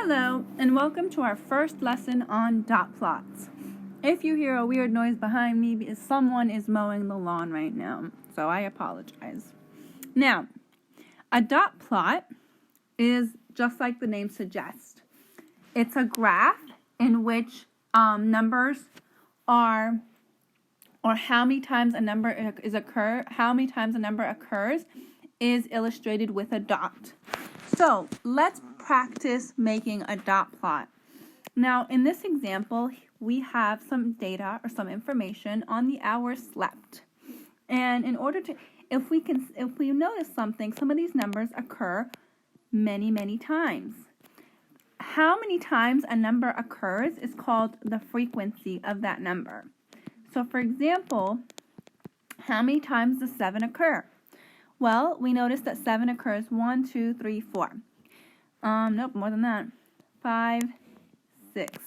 Hello, and welcome to our first lesson on dot plots. If you hear a weird noise behind me, because someone is mowing the lawn right now, so I apologize. Now, a dot plot is just like the name suggests. It's a graph in which numbers are, or how many times a number occurs is illustrated with a dot. So let's practice making a dot plot. Now, in this example, we have some data or some information on the hours slept. And in order to, if we notice something, some of these numbers occur many times. How many times a number occurs is called the frequency of that number. So, for example, how many times does 7 occur? Well, we notice that 7 occurs 1, 2, 3, 4. Nope, more than that. 5, 6,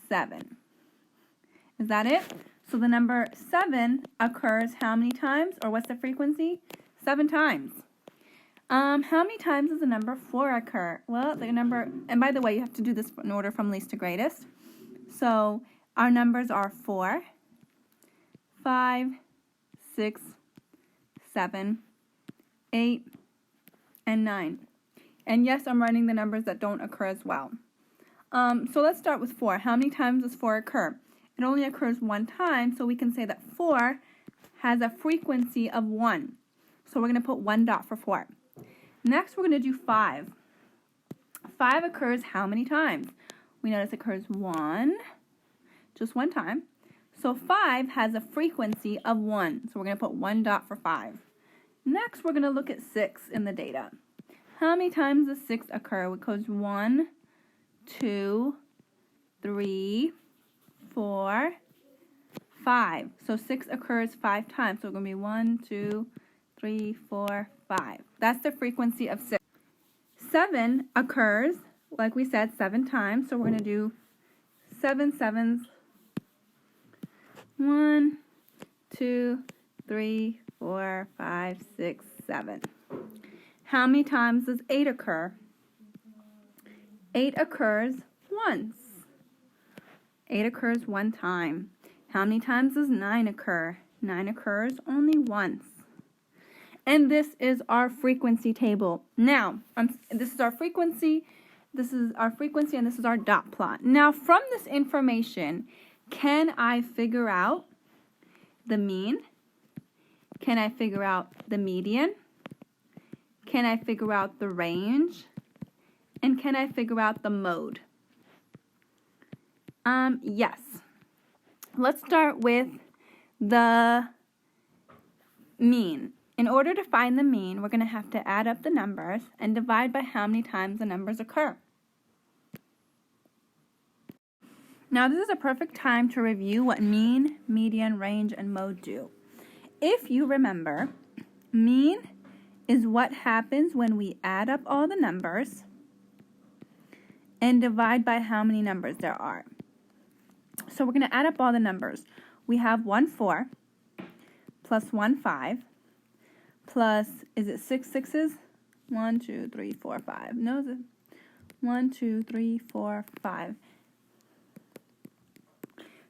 7. Is that it? So the number 7 occurs how many times? Or what's the frequency? 7 times. How many times does the number 4 occur? Well, the number, and by the way, you have to do this in order from least to greatest. So our numbers are 4, 5, 6, 7, 8, and 9. And yes, I'm writing the numbers that don't occur as well. So let's start with 4. How many times does 4 occur? It only occurs 1 time, so we can say that 4 has a frequency of 1. So we're going to put 1 dot for 4. Next, we're going to do 5. 5 occurs how many times? We notice it occurs just one time. So 5 has a frequency of 1. So we're going to put 1 dot for 5. Next, we're going to look at 6 in the data. How many times does 6 occur? It goes 1, 2, 3, 4, 5. So 6 occurs 5 times. So it's going to be 1, 2, 3, 4, 5. That's the frequency of 6. 7 occurs, like we said, 7 times. So we're going to do 7 sevens. 1, 2, 3, 4, 5, 6, 7. How many times does 8 occur? 8 occurs once. 8 occurs 1 time. How many times does 9 occur? 9 occurs only once. And this is our frequency table. Now, this is our frequency, and this is our dot plot. Now, from this information, can I figure out the mean? Can I figure out the median? Can I figure out the range? And can I figure out the mode? Yes. Let's start with the mean. In order to find the mean, we're going to have to add up the numbers and divide by how many times the numbers occur. Now, this is a perfect time to review what mean, median, range, and mode do. If you remember, mean is what happens when we add up all the numbers and divide by how many numbers there are. So we're going to add up all the numbers. We have 1, 4, plus 1, 5, plus, is it 6 sixes? 1, 2, 3, 4, 5. No, is it 1, 2, 3, 4, 5.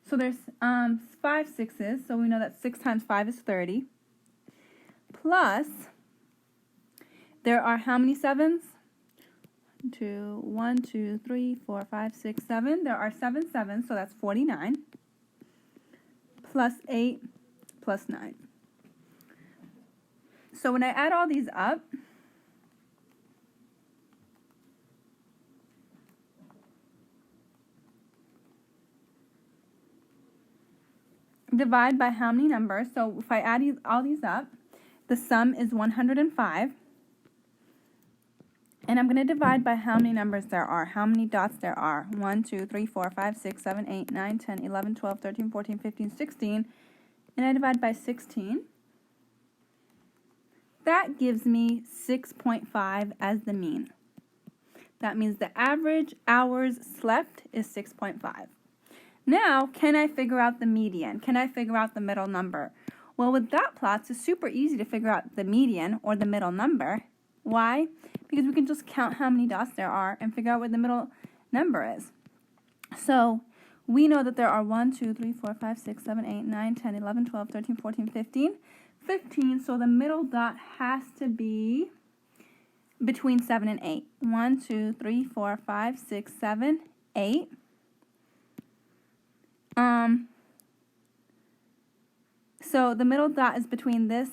So there's 5 sixes, so we know that 6 times 5 is 30. Plus, there are how many sevens? 1, 2, 3, 4, 5, 6, 7. There are 7 sevens, so that's 49. Plus 8, plus 9. So when I add all these up, divide by how many numbers. So if I add all these up, the sum is 105. And I'm going to divide by how many numbers there are, how many dots there are. 1, 2, 3, 4, 5, 6, 7, 8, 9, 10, 11, 12, 13, 14, 15, 16. And I divide by 16. That gives me 6.5 as the mean. That means the average hours slept is 6.5. Now, can I figure out the median? Can I figure out the middle number? Well, with dot plots, it's super easy to figure out the median or the middle number. Why? Because we can just count how many dots there are and figure out what the middle number is. So we know that there are 1, 2, 3, 4, 5, 6, 7, 8, 9, 10, 11, 12, 13, 14, 15. 15, so the middle dot has to be between 7 and 8. 1, 2, 3, 4, 5, 6, 7, 8. So the middle dot is between this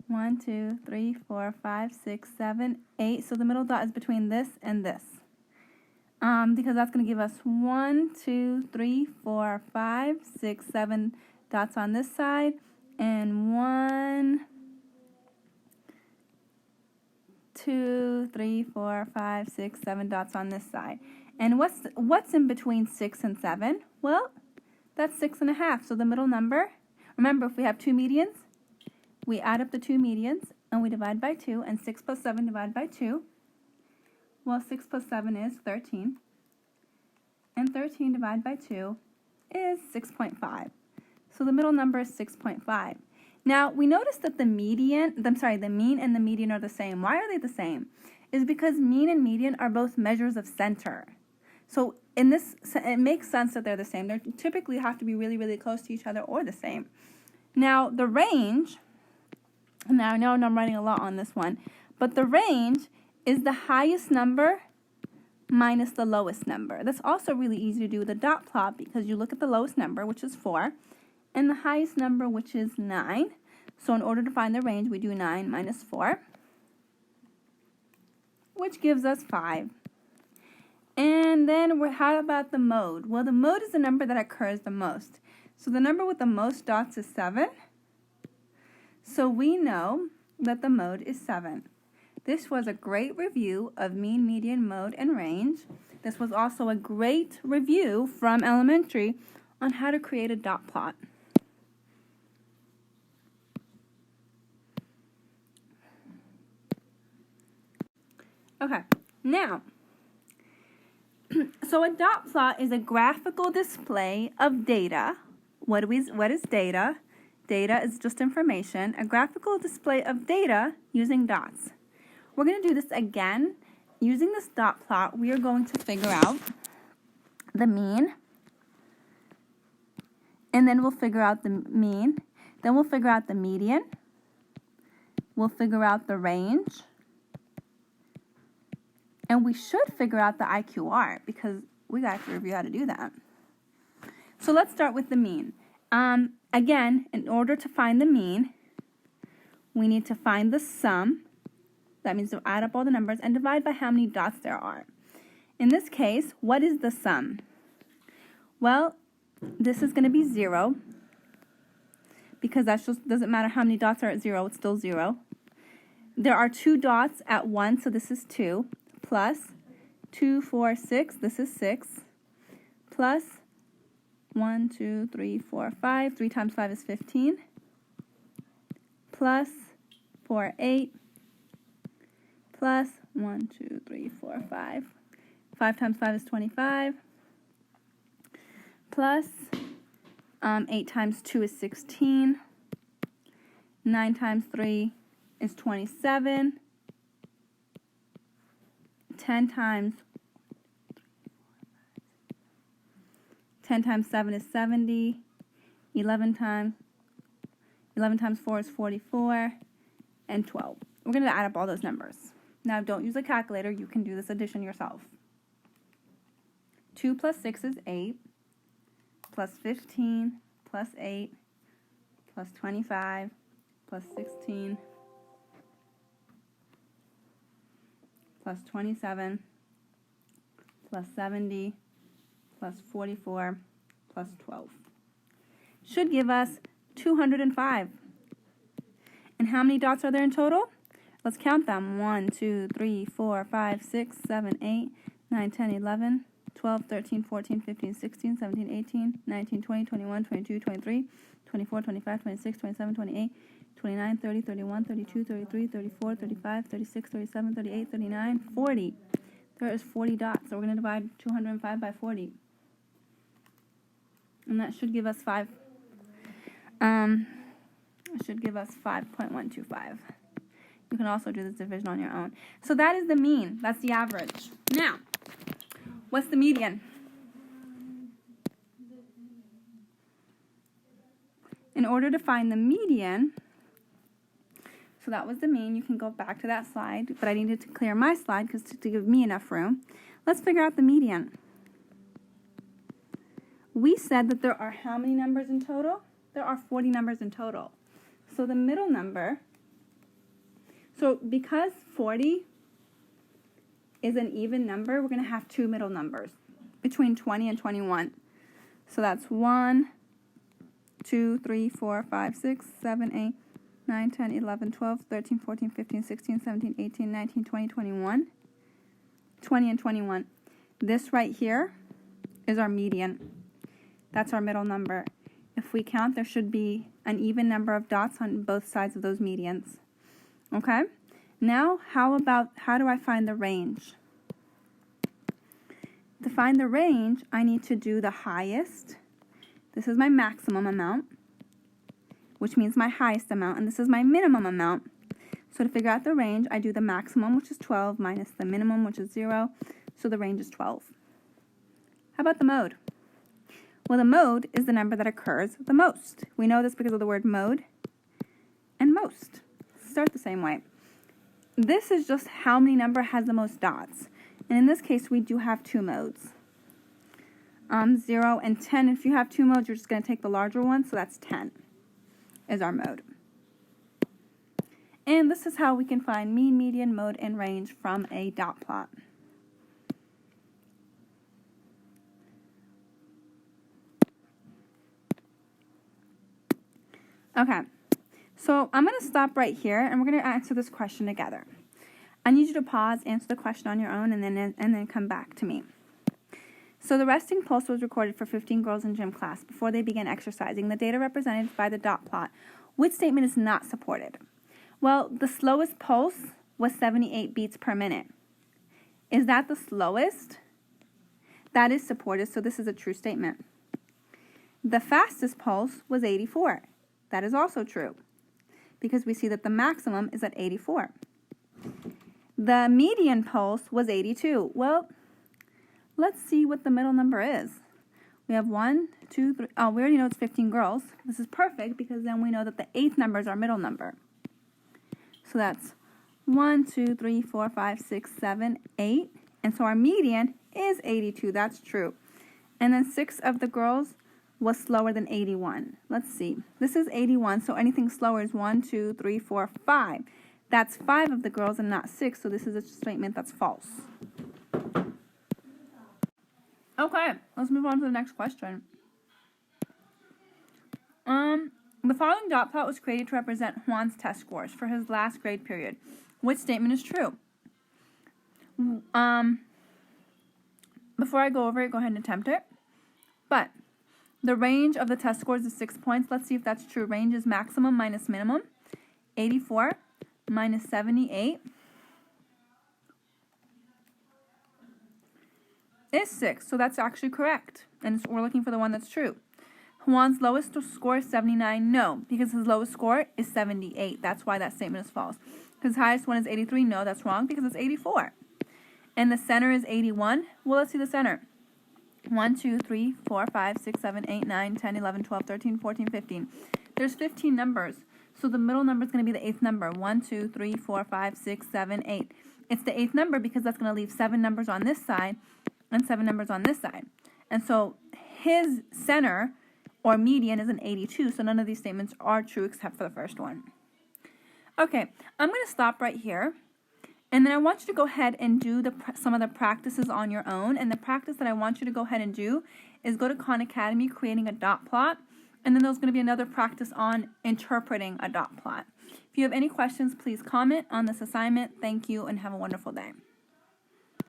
1, 2, 3, 4, 5, 6, 7, 8. So the middle dot is between this and this. Because that's going to give us 1, 2, 3, 4, 5, 6, 7 dots on this side, and 1, 2, 3, 4, 5, 6, 7 dots on this side. And what's in between 6 and 7? Well, that's 6.5. So the middle number, remember, if we have two medians, we add up the two medians and we divide by 2, and 6 plus 7 divided by 2. Well, 6 plus 7 is 13. And 13 divided by 2 is 6.5. So the middle number is 6.5. Now, we notice that the mean and the median are the same. Why are they the same? Is because mean and median are both measures of center. So in this, it makes sense that they're the same. They typically have to be really, really close to each other or the same. Now, the range, now I know I'm writing a lot on this one, but the range is the highest number minus the lowest number. That's also really easy to do with a dot plot because you look at the lowest number, which is 4, and the highest number, which is 9. So in order to find the range, we do 9 minus 4, which gives us 5. And then how about the mode? Well, the mode is the number that occurs the most. So the number with the most dots is 7. So we know that the mode is 7. This was a great review of mean, median, mode, and range. This was also a great review from elementary on how to create a dot plot. Okay, now, so a dot plot is a graphical display of data. What is data? Data is just information. A graphical display of data using dots. We're going to do this again. Using this dot plot, we are going to figure out the mean, and then we'll figure out the mean. Then we'll figure out the median. We'll figure out the range. And we should figure out the IQR because we got to review how to do that. So let's start with the mean. Again, in order to find the mean, we need to find the sum. That means to add up all the numbers and divide by how many dots there are. In this case, what is the sum? Well, this is going to be 0 because that just doesn't matter how many dots are at 0, it's still 0. There are 2 dots at 1, so this is 2. Plus 2, 4, 6, this is 6. Plus 1, 2, 3, 4, 5. 3 times 5 is 15. Plus 4, 8. Plus 1, 2, 3, 4, 5. 5 times 5 is 25. Plus 8 times 2 is 16. 9 times 3 is 27. 10 times 7 is 70. 11 times 4 is 44. And 12. We're going to add up all those numbers. Now, don't use a calculator. You can do this addition yourself. 2 plus 6 is 8. Plus 15. Plus 8. Plus 25. Plus 16. Plus 27, plus 70, plus 44, plus 12. Should give us 205. And how many dots are there in total? Let's count them. 1, 2, 3, 4, 5, 6, 7, 8, 9, 10, 11, 12, 13, 14, 15, 16, 17, 18, 19, 20, 21, 22, 23, 24, 25, 26, 27, 28, 29, 30, 31, 32, 33, 34, 35, 36, 37, 38, 39, 40. There is 40 dots, so we're going to divide 205 by 40. And that should give us 5. It should give us 5.125. You can also do this division on your own. So that is the mean. That's the average. Now, what's the median? In order to find the median, so that was the mean. You can go back to that slide, but I needed to clear my slide because to give me enough room. Let's figure out the median. We said that there are how many numbers in total? There are 40 numbers in total. So the middle number, so because 40 is an even number, we're going to have two middle numbers between 20 and 21. So that's 1, 2, 3, 4, 5, 6, 7, 8, 9, 10, 11, 12, 13, 14, 15, 16, 17, 18, 19, 20, 21. 20 and 21. This right here is our median. That's our middle number. If we count, there should be an even number of dots on both sides of those medians. Okay? Now, how do I find the range? To find the range, I need to do the highest. This is my maximum amount, which means my highest amount, and this is my minimum amount. So to figure out the range, I do the maximum, which is 12, minus the minimum, which is 0. So the range is 12. How about the mode? Well, the mode is the number that occurs the most. We know this because of the word mode and most. Start the same way. This is just how many number has the most dots. And in this case, we do have two modes. 0 and 10. If you have two modes, you're just going to take the larger one. So that's 10 is our mode. And this is how we can find mean, median, mode, and range from a dot plot. Okay, so I'm going to stop right here, and we're going to answer this question together. I need you to pause, answer the question on your own, and then come back to me. So the resting pulse was recorded for 15 girls in gym class before they began exercising. The data represented by the dot plot. Which statement is not supported? Well, the slowest pulse was 78 beats per minute. Is that the slowest? That is supported, so this is a true statement. The fastest pulse was 84. That is also true, because we see that the maximum is at 84. The median pulse was 82. Well, let's see what the middle number is. We have 1, 2, 3. Oh, we already know it's 15 girls. This is perfect because then we know that the eighth number is our middle number. So that's 1, 2, 3, 4, 5, 6, 7, 8. And so our median is 82. That's true. And then 6 of the girls was slower than 81. Let's see. This is 81, so anything slower is 1, 2, 3, 4, 5. That's 5 of the girls and not 6, so this is a statement that's false. Okay, let's move on to the next question. The following dot plot was created to represent Juan's test scores for his last grade period. Which statement is true? Before I go over it, go ahead and attempt it. But the range of the test scores is 6 points. Let's see if that's true. Range is maximum minus minimum. 84 minus 78 is 6. So that's actually correct. And we're looking for the one that's true. Juan's lowest score is 79. No, because his lowest score is 78. That's why that statement is false. His highest one is 83. No, that's wrong because it's 84. And the center is 81. Well, let's see the center. 1, 2, 3, 4, 5, 6, 7, 8, 9, 10, 11, 12, 13, 14, 15. There's 15 numbers. So the middle number is going to be the eighth number. 1, 2, 3, 4, 5, 6, 7, 8. It's the eighth number because that's going to leave 7 numbers on this side and 7 numbers on this side. And so his center or median is an 82. So none of these statements are true except for the first one. Okay, I'm going to stop right here. And then I want you to go ahead and do some of the practices on your own. And the practice that I want you to go ahead and do is go to Khan Academy, creating a dot plot. And then there's going to be another practice on interpreting a dot plot. If you have any questions, please comment on this assignment. Thank you and have a wonderful day.